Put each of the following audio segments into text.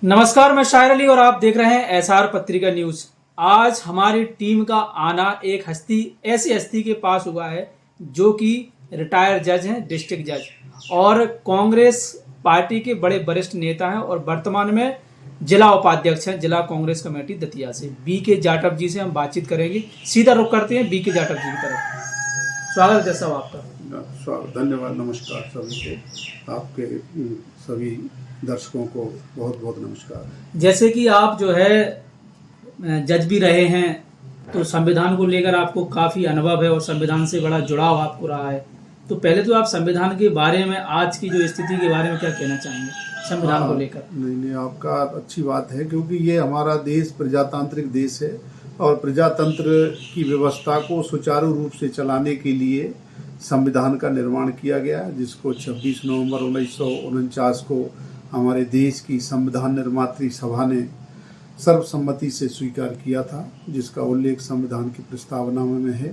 नमस्कार, मैं शायर अली और आप देख रहे हैं एसआर पत्रिका न्यूज। आज हमारी टीम का आना एक ऐसी हस्ती के पास हुआ है जो कि रिटायर्ड जज हैं, डिस्ट्रिक्ट जज और कांग्रेस पार्टी के बड़े वरिष्ठ नेता हैं और वर्तमान में जिला उपाध्यक्ष हैं जिला कांग्रेस कमेटी दतिया से। बीके जाटव जी से हम बातचीत करेंगे। सीधा रुख करते हैं बीके जाटव जी की तरफ। स्वागत है साहब आपका। धन्यवाद। नमस्कार सभी को, आपके सभी दर्शकों को बहुत बहुत नमस्कार। जैसे कि आप जो है जज भी रहे हैं, तो संविधान को लेकर आपको काफ़ी अनुभव है और संविधान से बड़ा जुड़ाव आपको रहा है। तो पहले तो आप संविधान के बारे में, आज की जो स्थिति के बारे में क्या कहना चाहेंगे संविधान को लेकर? नहीं, आपका अच्छी बात है, क्योंकि ये हमारा देश प्रजातांत्रिक देश है और प्रजातंत्र की व्यवस्था को सुचारू रूप से चलाने के लिए संविधान का निर्माण किया गया, जिसको 26 नवंबर 1949 को हमारे देश की संविधान निर्मात्री सभा ने सर्वसम्मति से स्वीकार किया था, जिसका उल्लेख संविधान की प्रस्तावना में है।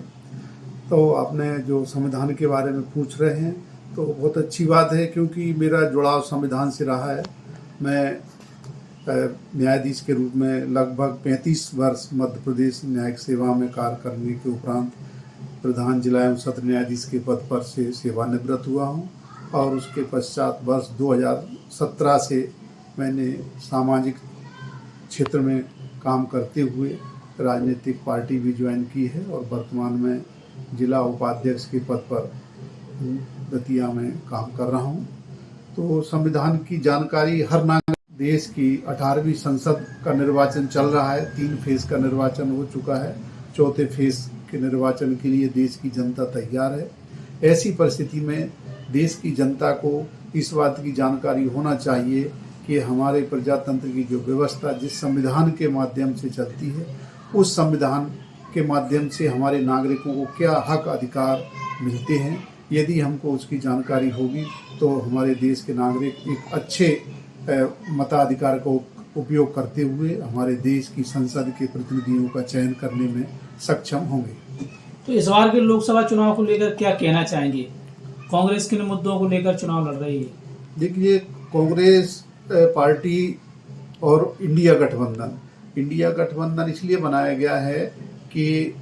तो आपने जो संविधान के बारे में पूछ रहे हैं तो बहुत अच्छी बात है, क्योंकि मेरा जुड़ाव संविधान से रहा है। मैं न्यायाधीश के रूप में लगभग 35 वर्ष मध्य प्रदेश न्यायिक सेवा में कार्य करने के उपरांत प्रधान जिला एवं सत्र न्यायाधीश के पद पर से सेवानिवृत्त हुआ हूँ और उसके पश्चात वर्ष 2017 से मैंने सामाजिक क्षेत्र में काम करते हुए राजनीतिक पार्टी भी ज्वाइन की है और वर्तमान में जिला उपाध्यक्ष के पद पर दतिया में काम कर रहा हूँ। तो संविधान की जानकारी हर नागरिक, देश की 18वीं संसद का निर्वाचन चल रहा है, 3 फेज का निर्वाचन हो चुका है, 4थे फेज के निर्वाचन के लिए देश की जनता तैयार है। ऐसी परिस्थिति में देश की जनता को इस बात की जानकारी होना चाहिए कि हमारे प्रजातंत्र की जो व्यवस्था जिस संविधान के माध्यम से चलती है, उस संविधान के माध्यम से हमारे नागरिकों को क्या हक अधिकार मिलते हैं। यदि हमको उसकी जानकारी होगी तो हमारे देश के नागरिक एक अच्छे मताधिकार को उपयोग करते हुए हमारे देश की संसद के प्रतिनिधियों का चयन करने में सक्षम होंगे। तो इस बार के लोकसभा चुनाव को लेकर क्या कहना चाहेंगे? कांग्रेस किन मुद्दों को लेकर चुनाव लड़ रही है? देखिए, कांग्रेस पार्टी और इंडिया गठबंधन इसलिए बनाया गया है कि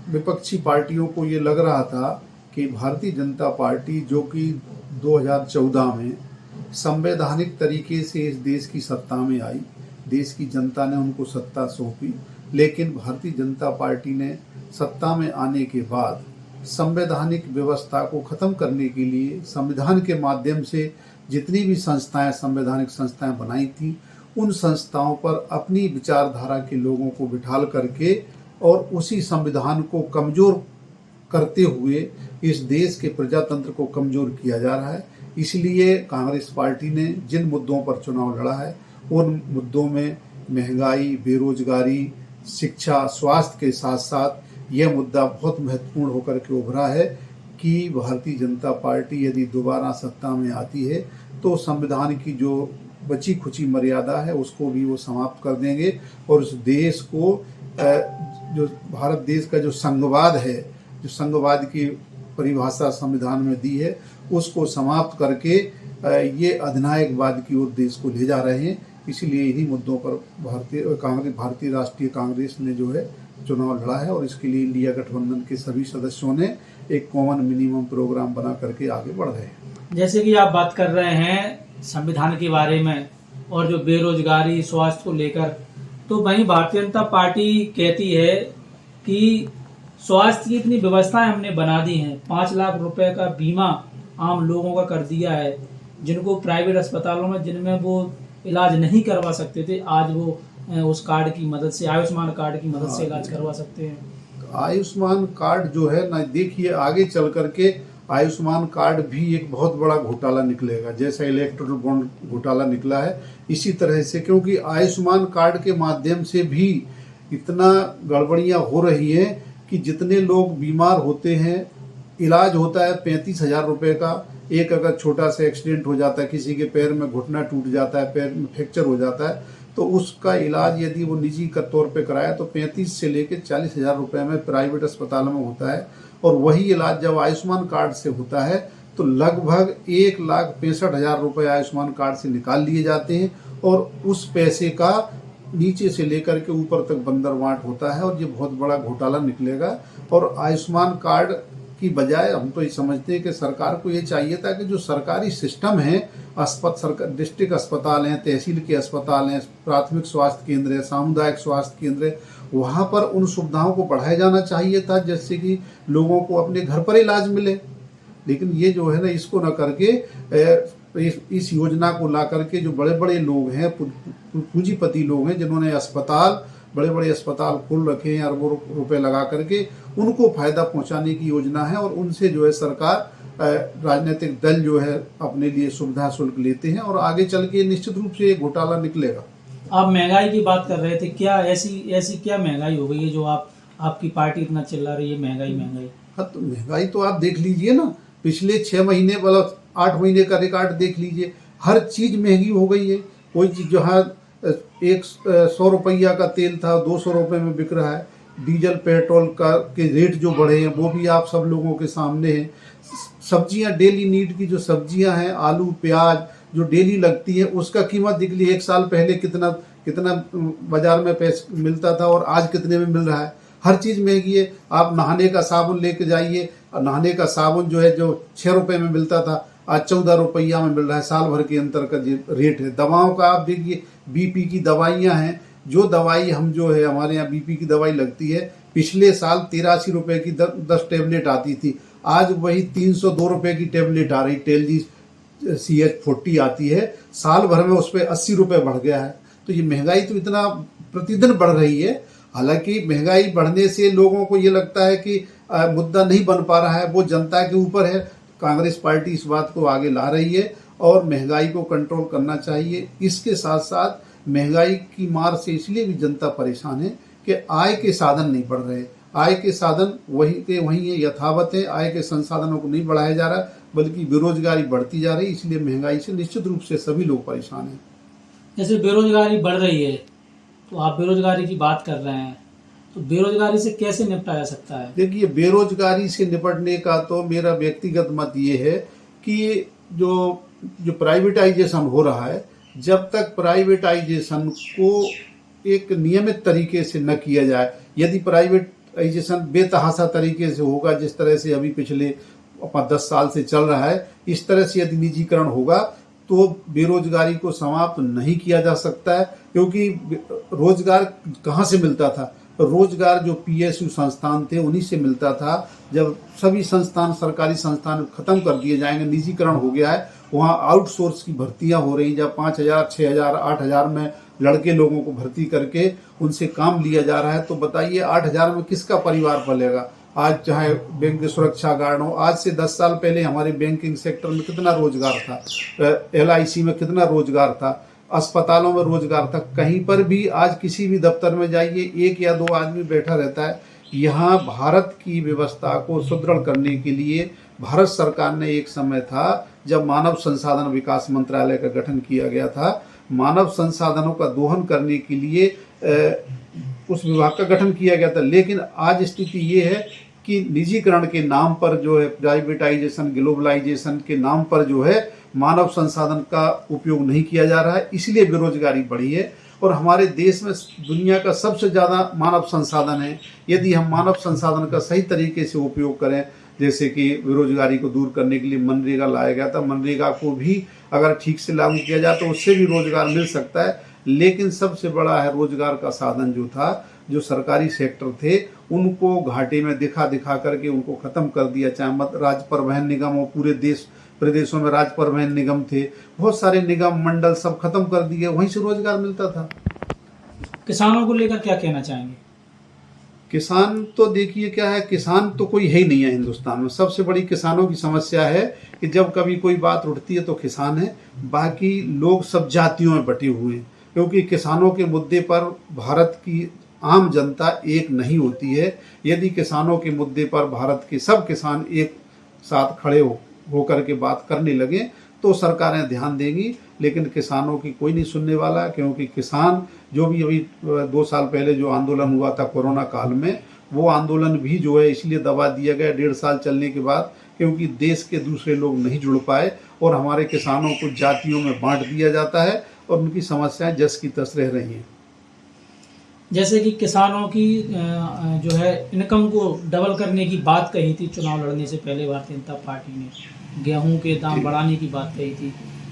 विपक्षी पार्टियों को ये लग रहा था कि भारतीय जनता पार्टी, जो कि 2014 में संवैधानिक तरीके से इस देश की सत्ता में आई, देश की जनता ने उनको सत्ता सौंपी, लेकिन भारतीय जनता पार्टी ने सत्ता में आने के बाद संवैधानिक व्यवस्था को खत्म करने के लिए संविधान के माध्यम से जितनी भी संस्थाएं, संवैधानिक संस्थाएं बनाई थी, उन संस्थाओं पर अपनी विचारधारा के लोगों को बिठाल करके और उसी संविधान को कमजोर करते हुए इस देश के प्रजातंत्र को कमजोर किया जा रहा है। इसलिए कांग्रेस पार्टी ने जिन मुद्दों पर चुनाव लड़ा है, उन मुद्दों में महंगाई, बेरोजगारी, शिक्षा, स्वास्थ्य के साथ साथ यह मुद्दा बहुत महत्वपूर्ण होकर के उभरा है कि भारतीय जनता पार्टी यदि दोबारा सत्ता में आती है तो संविधान की जो बची खुची मर्यादा है उसको भी वो समाप्त कर देंगे और उस देश को, जो भारत देश का जो संघवाद है, जो संघवाद की परिभाषा संविधान में दी है, उसको समाप्त करके ये अधिनायकवाद की ओर देश को ले जा रहे हैं। इसलिए इन्हीं मुद्दों पर भारतीय राष्ट्रीय कांग्रेस ने जो है चुनाव लड़ा है और इसके लिए इंडिया गठबंधन के सभी सदस्यों ने एक कॉमन मिनिमम प्रोग्राम बना करके आगे बढ़ रहे हैं। जैसे कि आप बात कर रहे हैं संविधान के बारे में और जो बेरोजगारी, स्वास्थ्य को लेकर, तो वहीं भारतीय जनता पार्टी कहती है कि स्वास्थ्य की इतनी व्यवस्थाएं हमने बना दी हैं, 5 लाख रुपए का बीमा आम लोगों का कर दिया है, जिनको प्राइवेट अस्पतालों में जिनमें वो इलाज नहीं करवा सकते थे, आज वो उस कार्ड की मदद से, आयुष्मान कार्ड की मदद से इलाज करवा सकते हैं। आयुष्मान कार्ड जो है ना, देखिए आगे चल करके आयुष्मान कार्ड भी एक बहुत बड़ा घोटाला निकलेगा, जैसा इलेक्ट्रल बॉन्ड घोटाला निकला है इसी तरह से, क्योंकि आयुष्मान कार्ड के माध्यम से भी इतना गड़बड़ियां हो रही हैं कि जितने लोग बीमार होते हैं, इलाज होता है 35,000 रुपये का, एक अगर छोटा सा एक्सीडेंट हो जाता है, किसी के पैर में घुटना टूट जाता है, पैर में फ्रैक्चर हो जाता है, तो उसका इलाज यदि वो निजी का तौर पे कराया तो 35 से लेकर 40,000 रुपये में प्राइवेट अस्पतालों में होता है। और वही इलाज जब आयुष्मान कार्ड से होता है तो लगभग 1,65,000 रुपये आयुष्मान कार्ड से निकाल लिए जाते हैं और उस पैसे का नीचे से लेकर के ऊपर तक बंदरवांट होता है और ये बहुत बड़ा घोटाला निकलेगा। और आयुष्मान कार्ड की बजाय हम तो ये समझते हैं कि सरकार को ये चाहिए था कि जो सरकारी सिस्टम है, डिस्ट्रिक्ट अस्पताल हैं, तहसील के अस्पताल हैं, प्राथमिक स्वास्थ्य केंद्र है, सामुदायिक स्वास्थ्य केंद्र है, वहाँ पर उन सुविधाओं को बढ़ाया जाना चाहिए था, जिससे कि लोगों को अपने घर पर इलाज मिले। लेकिन ये जो है ना, इसको न करके इस योजना को ला करके जो बड़े बड़े लोग हैं, पूंजीपति लोग हैं, जिन्होंने बड़े बड़े अस्पताल खोल रखे हैं अरबों रुपए लगा करके, उनको फायदा पहुंचाने की योजना है। और उनसे जो है सरकार, राजनीतिक दल जो है अपने लिए सुविधा शुल्क लेते हैं और आगे चल के निश्चित रूप से ये घोटाला निकलेगा। आप महंगाई की बात कर रहे थे, क्या ऐसी क्या महंगाई हो गई है जो आपकी पार्टी इतना चिल्ला रही है, महंगाई? हाँ, तो महंगाई तो आप देख लीजिए ना, पिछले 6 महीने मतलब 8 महीने का रिकॉर्ड देख लीजिए, हर चीज महंगी हो गई है। कोई चीज जहाँ 100 रुपया का तेल था 200 रुपये में बिक रहा है, डीजल पेट्रोल के रेट जो बढ़े हैं वो भी आप सब लोगों के सामने हैं। सब्जियां, डेली नीड की जो सब्जियां हैं, आलू प्याज जो डेली लगती है, उसका कीमत देख लीजिए, 1 साल पहले कितना बाजार में पैसे मिलता था और आज कितने में मिल रहा है। हर चीज महंगी है। आप नहाने का साबुन लेके जाइए, नहाने का साबुन जो है, जो 6 रुपये में मिलता था, आज 14 रुपया में मिल रहा है। साल भर के अंतर का जो रेट है। दवाओं का आप देखिए, बीपी की दवाइयाँ हैं, जो दवाई हम जो है हमारे यहाँ बीपी की दवाई लगती है, पिछले साल 83 रुपये की 10 टेबलेट आती थी, आज वही 302 रुपये की टेबलेट आ रही। टेलजी CH40 आती है, साल भर में उस पर 80 रुपये बढ़ गया है। तो ये महंगाई तो इतना प्रतिदिन बढ़ रही है। हालांकि महंगाई बढ़ने से लोगों को ये लगता है कि मुद्दा नहीं बन पा रहा है, वो जनता के ऊपर है। कांग्रेस पार्टी इस बात को आगे ला रही है और महंगाई को कंट्रोल करना चाहिए। इसके साथ साथ महंगाई की मार से इसलिए भी जनता परेशान है कि आय के साधन नहीं बढ़ रहे। आय के साधन वही के वही है, यथावत है। आय के संसाधनों को नहीं बढ़ाया जा रहा, बल्कि बेरोजगारी बढ़ती जा रही। इसलिए महंगाई से निश्चित रूप से सभी लोग परेशान हैं। जैसे बेरोजगारी बढ़ रही है, तो आप बेरोजगारी की बात कर रहे हैं, तो बेरोजगारी से कैसे निपटा जा सकता है? देखिए, बेरोजगारी से निपटने का तो मेरा व्यक्तिगत मत ये है कि जो प्राइवेटाइजेशन हो रहा है, जब तक प्राइवेटाइजेशन को एक नियमित तरीके से न किया जाए, यदि प्राइवेटाइजेशन बेतहाशा तरीके से होगा, जिस तरह से अभी पिछले 10 साल से चल रहा है, इस तरह से यदि निजीकरण होगा तो बेरोजगारी को समाप्त नहीं किया जा सकता है। क्योंकि रोजगार कहाँ से मिलता था? रोजगार जो PSU संस्थान थे उन्हीं से मिलता था। जब सभी संस्थान, सरकारी संस्थान खत्म कर दिए जाएंगे, निजीकरण हो गया है, वहाँ आउटसोर्स की भर्तियां हो रही, जब 5,000, 6,000, 8,000 में लड़के लोगों को भर्ती करके उनसे काम लिया जा रहा है, तो बताइए 8,000 में किसका परिवार पलेगा? आज चाहे बैंक सुरक्षा गार्ड हो, आज से 10 साल पहले हमारे बैंकिंग सेक्टर में कितना रोजगार था, LIC में कितना रोजगार था, अस्पतालों में रोजगार था। कहीं पर भी आज किसी भी दफ्तर में जाइए, 1 या 2 आदमी बैठा रहता है। यहाँ भारत की व्यवस्था को सुदृढ़ करने के लिए भारत सरकार ने एक समय था जब मानव संसाधन विकास मंत्रालय का गठन किया गया था। मानव संसाधनों का दोहन करने के लिए उस विभाग का गठन किया गया था। लेकिन आज स्थिति ये है कि निजीकरण के नाम पर जो है, प्राइवेटाइजेशन, ग्लोबलाइजेशन के नाम पर जो है, मानव संसाधन का उपयोग नहीं किया जा रहा है, इसलिए बेरोजगारी बढ़ी है। और हमारे देश में दुनिया का सबसे ज़्यादा मानव संसाधन है। यदि हम मानव संसाधन का सही तरीके से उपयोग करें, जैसे कि बेरोजगारी को दूर करने के लिए मनरेगा लाया गया था, मनरेगा को भी अगर ठीक से लागू किया जाए तो उससे भी रोजगार मिल सकता है। लेकिन सबसे बड़ा है रोजगार का साधन जो था, जो सरकारी सेक्टर थे, उनको घाटे में दिखा करके उनको खत्म कर दिया। चाहे राज्य परिवहन निगम हो, पूरे प्रदेशों में राज्य परिवहन निगम थे, बहुत सारे निगम मंडल सब खत्म कर दिए, वहीं से रोजगार मिलता था। किसानों को लेकर क्या कहना चाहेंगे? किसान तो देखिए क्या है, किसान तो कोई है ही नहीं है हिंदुस्तान में। सबसे बड़ी किसानों की समस्या है कि जब कभी कोई बात उठती है तो किसान है, बाकी लोग सब जातियों में बटे हुए हैं। क्योंकि किसानों के मुद्दे पर भारत की आम जनता एक नहीं होती है। यदि किसानों के मुद्दे पर भारत के सब किसान एक साथ खड़े होकर के बात करने लगे तो सरकारें ध्यान देंगी। लेकिन किसानों की कोई नहीं सुनने वाला, क्योंकि किसान जो भी अभी 2 साल पहले जो आंदोलन हुआ था कोरोना काल में, वो आंदोलन भी जो है इसलिए दबा दिया गया 1.5 साल चलने के बाद, क्योंकि देश के दूसरे लोग नहीं जुड़ पाए और हमारे किसानों को जातियों में बांट दिया जाता है और उनकी समस्याएं जस की तस रह रही हैं। जैसे कि किसानों की जो है इनकम को डबल करने की बात कही थी चुनाव लड़ने से पहले भारतीय जनता पार्टी ने, गेहूं के दाम बढ़ाने की बात कही थी,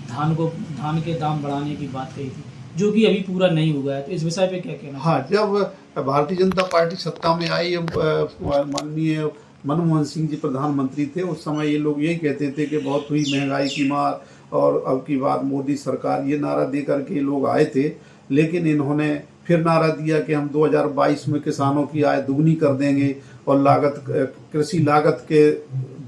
धान के दाम बढ़ाने की बात कही थी, जो कि अभी पूरा नहीं हुआ है, तो इस विषय पे क्या कहना? हाँ, जब भारतीय जनता पार्टी सत्ता में आई, माननीय मनमोहन सिंह जी प्रधानमंत्री थे, उस समय ये लोग यही कहते थे कि बहुत हुई महंगाई की मार और अब की बात मोदी सरकार, ये नारा दे करके ये लोग आए थे। लेकिन इन्होंने फिर नारा दिया कि हम 2022 में किसानों की आय दुगनी कर देंगे और कृषि लागत के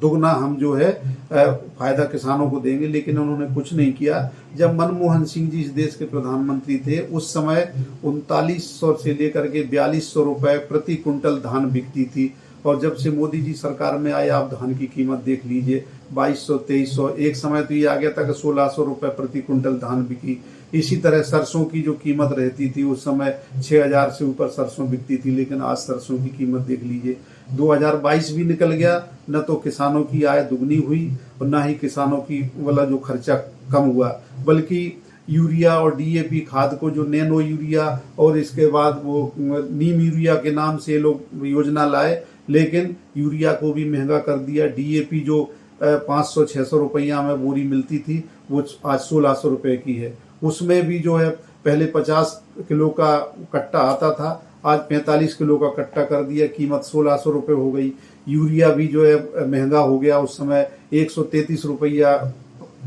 दुगना हम जो है फायदा किसानों को देंगे, लेकिन उन्होंने कुछ नहीं किया। जब मनमोहन सिंह जी इस देश के प्रधानमंत्री थे, उस समय 3900 से लेकर के 4200 रुपए प्रति कुंटल धान बिकती थी, और जब से मोदी जी सरकार में आए, आप धान की कीमत देख लीजिए, 2200 2300, एक समय तो ये आ गया था कि 1600 रुपए प्रति कुंटल धान बिकी। इसी तरह सरसों की जो कीमत रहती थी, उस समय 6000 से ऊपर सरसों बिकती थी, लेकिन आज सरसों की कीमत देख लीजिए, 2022 भी निकल गया, न तो किसानों की आय दुगनी हुई और न ही किसानों की वाला जो खर्चा कम हुआ, बल्कि यूरिया और डीएपी खाद को, जो नैनो यूरिया और इसके बाद वो नीम यूरिया के नाम से लोग योजना लाए, लेकिन यूरिया को भी महंगा कर दिया। डीएपी जो 500-600 रुपया में बोरी मिलती थी, वो आज 1600 रुपये की है। उसमें भी जो है पहले 50 किलो का कट्टा आता था, आज 45 किलो का कट्टा कर दिया, कीमत 1600 रुपये हो गई। यूरिया भी जो है महंगा हो गया, उस समय 133 रुपया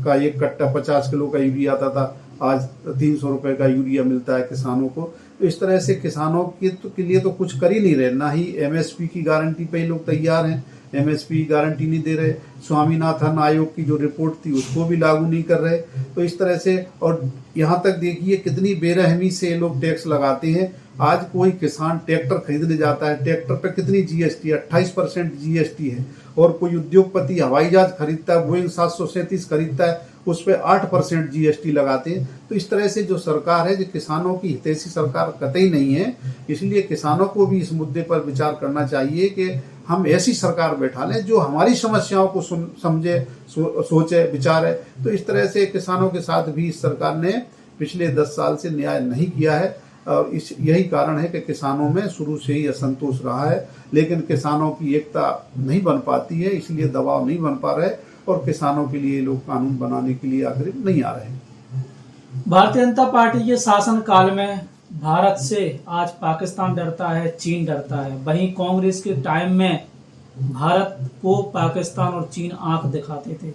का एक कट्टा 50 किलो का यूरिया आता था, आज 300 रुपये का यूरिया मिलता है किसानों को। तो इस तरह से किसानों के लिए तो कुछ कर ही नहीं रहे, ना ही एमएसपी की गारंटी पे ही लोग तैयार हैं, एमएसपी की गारंटी नहीं दे रहे, स्वामीनाथन आयोग की जो रिपोर्ट थी उसको भी लागू नहीं कर रहे। तो इस तरह से, और यहाँ तक देखिए कितनी बेरहमी से लोग टैक्स लगाते हैं। आज कोई किसान ट्रैक्टर खरीदने जाता है, ट्रैक्टर पे कितनी जीएसटी है, 28% जीएसटी है, और कोई उद्योगपति हवाई जहाज खरीदता है, बोइंग 737 खरीदता है, उस पर 8% जीएसटी लगाते हैं। तो इस तरह से जो सरकार है, जो किसानों की हितैषी सरकार कतई नहीं है। इसलिए किसानों को भी इस मुद्दे पर विचार करना चाहिए कि हम ऐसी सरकार बैठा लें जो हमारी समस्याओं को समझे, सोचे, विचारे। तो इस तरह से किसानों के साथ भी इस सरकार ने पिछले 10 साल से न्याय नहीं किया है, और यही कारण है कि किसानों में शुरू से ही असंतोष रहा है। लेकिन किसानों की एकता नहीं बन पाती है, इसलिए दबाव नहीं बन पा रहे, और किसानों के लिए लोग कानून बनाने के लिए आगे नहीं आ रहे हैं। भारतीय जनता पार्टी के शासन काल में भारत से आज पाकिस्तान डरता है, चीन डरता है। वहीं कांग्रेस के टाइम में भारत को पाकिस्तान और चीन आंख दिखाते थे,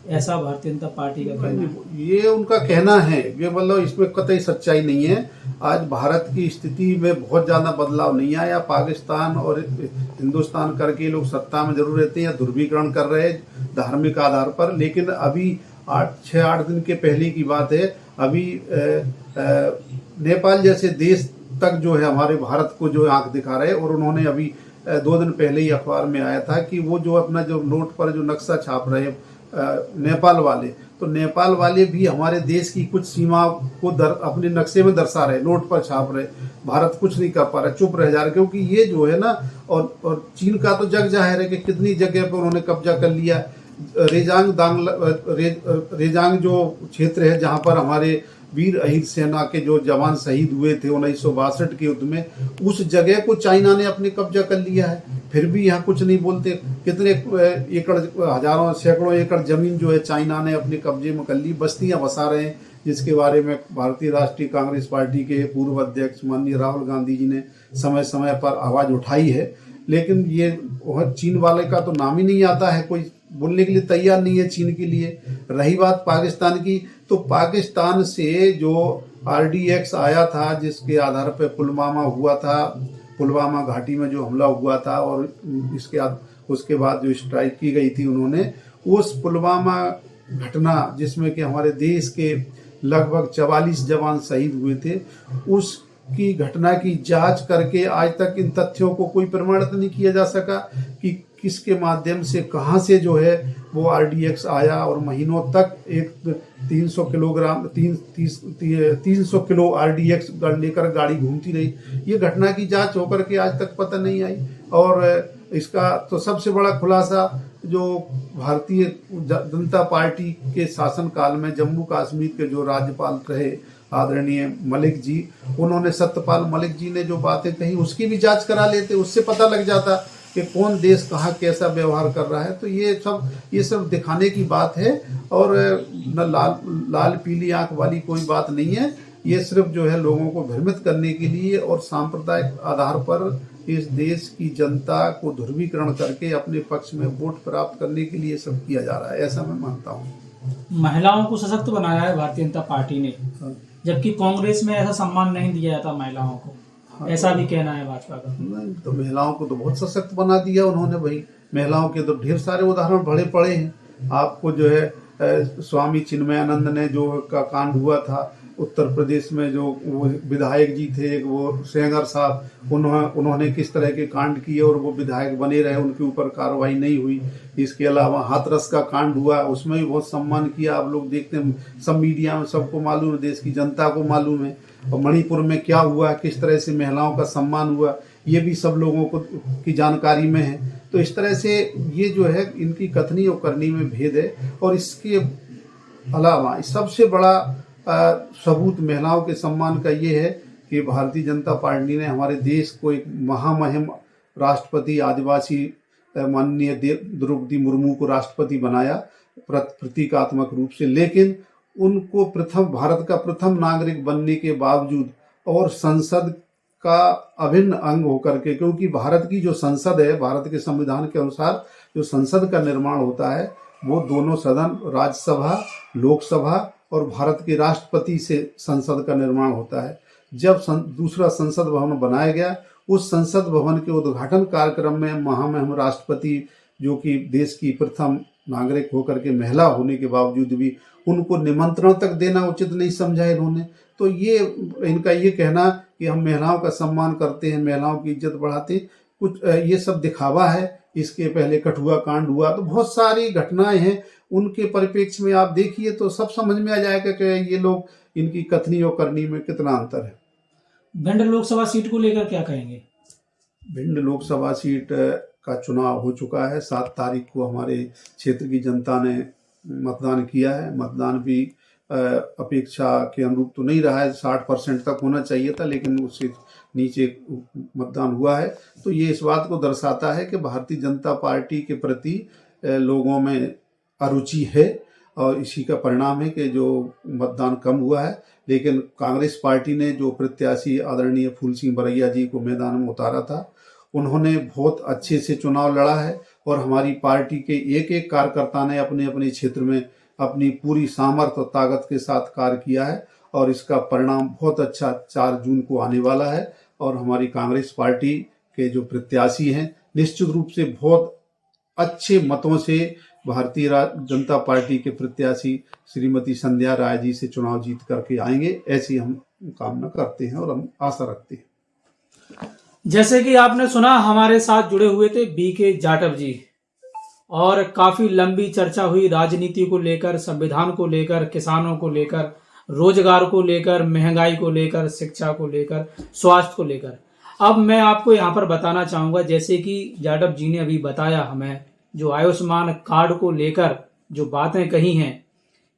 ऐसा भारतीय जनता पार्टी का कहना है। ये उनका कहना है, ये मतलब इसमें कतई सच्चाई नहीं है। आज भारत की स्थिति में बहुत ज्यादा बदलाव नहीं आया। पाकिस्तान और हिंदुस्तान करके लोग सत्ता में जरूर रहते हैं, ध्रुवीकरण कर रहे हैं धार्मिक आधार पर, लेकिन अभी 6-8 दिन के पहले की बात है, अभी नेपाल जैसे देश तक जो है हमारे भारत को जो आंख दिखा रहे हैं। और उन्होंने अभी 2 दिन पहले ही अखबार में आया था कि वो जो अपना जो नोट पर जो नक्शा छाप रहे हैं नेपाल वाले, तो नेपाल वाले भी हमारे देश की कुछ सीमा को अपने नक्शे में दर्शा रहे, नोट पर छाप रहे। भारत कुछ नहीं कर पा रहा, चुप रह जा रहा, क्योंकि ये जो है ना, और चीन का तो जग जाहिर है कि कितनी जगह पर उन्होंने कब्जा कर लिया। रेजांग जो क्षेत्र है जहां पर हमारे वीर अहिर सेना के जो जवान शहीद हुए थे 1962 के युद्ध में, उस जगह को चाइना ने अपने कब्जा कर लिया है, फिर भी यहाँ कुछ नहीं बोलते। कितने एकड़, हजारों सैकड़ों एकड़ जमीन जो है चाइना ने अपने कब्जे में कर ली, बस्तियां बसा रहे हैं, जिसके बारे में भारतीय राष्ट्रीय कांग्रेस पार्टी के पूर्व अध्यक्ष माननीय राहुल गांधी जी ने समय समय पर आवाज उठाई है। लेकिन ये चीन वाले का तो नाम ही नहीं आता है, कोई बोलने के लिए तैयार नहीं है चीन के लिए। रही बात पाकिस्तान की, तो पाकिस्तान से जो RDX आया था, जिसके आधार पर पुलवामा हुआ था, पुलवामा घाटी में जो हमला हुआ था, और उसके बाद जो स्ट्राइक की गई थी उन्होंने, उस पुलवामा घटना जिसमें कि हमारे देश के लगभग 44 जवान शहीद हुए थे, उसकी घटना की जांच करके आज तक इन तथ्यों को कोई प्रमाणित नहीं किया जा सका कि किसके माध्यम से, कहां से जो है वो RDX आया, और महीनों तक एक 300 किलो RDX लेकर गाड़ी घूमती रही। ये घटना की जांच होकर के आज तक पता नहीं आई। और इसका तो सबसे बड़ा खुलासा जो भारतीय जनता पार्टी के शासन काल में जम्मू कश्मीर के जो राज्यपाल रहे आदरणीय मलिक जी, उन्होंने सत्यपाल मलिक जी ने जो बातें कही उसकी भी जांच करा लेते, उससे पता लग जाता कि कौन देश कहाँ कैसा व्यवहार कर रहा है। तो ये सब दिखाने की बात है और न लाल पीली आंख वाली कोई बात नहीं है। ये सिर्फ जो है लोगों को भ्रमित करने के लिए और सांप्रदायिक आधार पर इस देश की जनता को ध्रुवीकरण करके अपने पक्ष में वोट प्राप्त करने के लिए सब किया जा रहा है, ऐसा मैं मानता हूँ। महिलाओं को सशक्त बनाया है भारतीय जनता पार्टी ने, हाँ। जबकि कांग्रेस में ऐसा सम्मान नहीं दिया जाता महिलाओं को। हाँ, ऐसा भी कहना है भाजपा का। नहीं, तो महिलाओं को तो बहुत सशक्त बना दिया उन्होंने भाई। महिलाओं के तो ढेर सारे उदाहरण बड़े पड़े हैं। आपको जो है स्वामी चिन्मयानंद ने जो का कांड हुआ था उत्तर प्रदेश में, जो वो विधायक जी थे एक, वो सेंगर साहब, उन्होंने किस तरह के कांड किए और वो विधायक बने रहे, उनके ऊपर कार्रवाई नहीं हुई। इसके अलावा हाथरस का कांड हुआ, उसमें भी बहुत सम्मान किया। आप लोग देखते हैं, सब मीडिया में सबको मालूम है, देश की जनता को मालूम है। और मणिपुर में क्या हुआ, किस तरह से महिलाओं का सम्मान हुआ, ये भी सब लोगों को की जानकारी में है। तो इस तरह से ये जो है इनकी कथनी और करनी में भेद है। और इसके अलावा सबसे बड़ा सबूत महिलाओं के सम्मान का ये है कि भारतीय जनता पार्टी ने हमारे देश को एक महामहिम राष्ट्रपति आदिवासी माननीय द्रौपदी मुर्मू को राष्ट्रपति बनाया प्रतीकात्मक रूप से, लेकिन उनको भारत का प्रथम नागरिक बनने के बावजूद और संसद का अभिन्न अंग होकर के, क्योंकि भारत की जो संसद है, भारत के संविधान के अनुसार जो संसद का निर्माण होता है वो दोनों सदन, राज्यसभा, लोकसभा और भारत के राष्ट्रपति से संसद का निर्माण होता है। जब दूसरा संसद भवन बनाया गया, उस संसद भवन के उद्घाटन कार्यक्रम में महामहिम राष्ट्रपति, जो कि देश की प्रथम नागरिक होकर के महिला होने के बावजूद भी उनको निमंत्रण तक देना उचित नहीं समझा इन्होंने। तो ये इनका ये कहना कि हम महिलाओं का सम्मान करते हैं, महिलाओं की इज्जत बढ़ाते हैं, कुछ ये सब दिखावा है। इसके पहले कठुआ कांड हुआ, तो बहुत सारी घटनाएं हैं, उनके परिप्रेक्ष्य में आप देखिए तो सब समझ में आ जाएगा कि ये लोग, इनकी कथनी और करनी में कितना अंतर है। भिंड लोकसभा सीट को लेकर क्या कहेंगे? भिंड लोकसभा सीट का चुनाव हो चुका है। 7 तारीख को हमारे क्षेत्र की जनता ने मतदान किया है। मतदान भी अपेक्षा के अनुरूप तो नहीं रहा है, 60% तक होना चाहिए था, लेकिन उससे नीचे मतदान हुआ है। तो ये इस बात को दर्शाता है कि भारतीय जनता पार्टी के प्रति लोगों में अरुचि है और इसी का परिणाम है कि जो मतदान कम हुआ है। लेकिन कांग्रेस पार्टी ने जो प्रत्याशी आदरणीय फूल सिंह बरैया जी को मैदान में उतारा था, उन्होंने बहुत अच्छे से चुनाव लड़ा है और हमारी पार्टी के एक एक कार्यकर्ता ने अपने अपने क्षेत्र में अपनी पूरी सामर्थ्य और ताकत के साथ कार्य किया है और इसका परिणाम बहुत अच्छा 4 जून को आने वाला है। और हमारी कांग्रेस पार्टी के जो प्रत्याशी हैं निश्चित रूप से बहुत अच्छे मतों से भारतीय जनता पार्टी के प्रत्याशी श्रीमती संध्या राय जी से चुनाव जीत करके आएंगे, ऐसी हम कामना करते हैं और हम आशा रखते हैं। जैसे कि आपने सुना, हमारे साथ जुड़े हुए थे बीके जाटव जी और काफी लंबी चर्चा हुई राजनीति को लेकर, संविधान को लेकर, किसानों को लेकर, रोजगार को लेकर, महंगाई को लेकर, शिक्षा को लेकर, स्वास्थ्य को लेकर। अब मैं आपको यहाँ पर बताना चाहूंगा, जैसे कि जाटव जी ने अभी बताया हमें, जो आयुष्मान कार्ड को लेकर जो बातें कही हैं,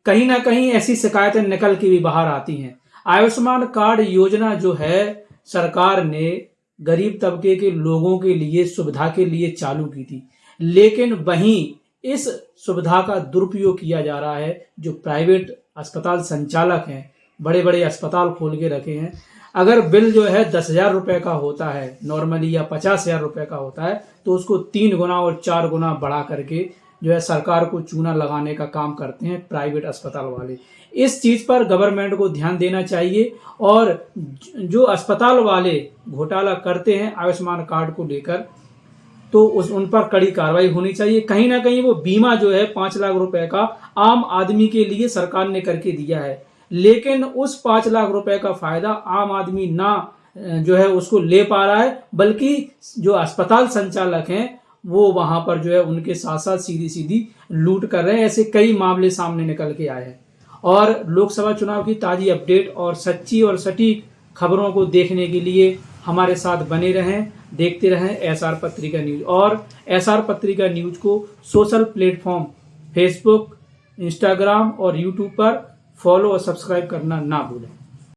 कहीं ना कहीं ऐसी शिकायतें निकल के भी बाहर आती हैं। आयुष्मान कार्ड योजना जो है सरकार ने गरीब तबके के लोगों के लिए सुविधा के लिए चालू की थी, लेकिन वहीं इस सुविधा का दुरुपयोग किया जा रहा है। जो प्राइवेट अस्पताल संचालक हैं, बड़े बड़े अस्पताल खोल के रखे हैं, अगर बिल जो है 10,000 रुपए का होता है नॉर्मली या 50,000 रुपए का होता है, तो उसको 3 गुना और 4 गुना बढ़ा करके जो है सरकार को चूना लगाने का काम करते हैं प्राइवेट अस्पताल वाले। इस चीज पर गवर्नमेंट को ध्यान देना चाहिए और जो अस्पताल वाले घोटाला करते हैं आयुष्मान कार्ड को लेकर, तो उन पर कड़ी कार्रवाई होनी चाहिए। कहीं ना कहीं वो बीमा जो है 5 लाख रुपए का आम आदमी के लिए सरकार ने करके दिया है, लेकिन उस 5 लाख रुपए का फायदा आम आदमी ना जो है उसको ले पा रहा है, बल्कि जो अस्पताल संचालक हैं वो वहां पर जो है उनके साथ साथ सीधी सीधी लूट कर रहे हैं। ऐसे कई मामले सामने निकल के आए हैं। और लोकसभा चुनाव की ताजी अपडेट और सच्ची और सटीक खबरों को देखने के लिए हमारे साथ बने रहें, देखते रहें एसआर पत्रिका न्यूज। और एसआर पत्रिका न्यूज को सोशल प्लेटफॉर्म फेसबुक, इंस्टाग्राम और यूट्यूब पर फॉलो और सब्सक्राइब करना ना भूलें।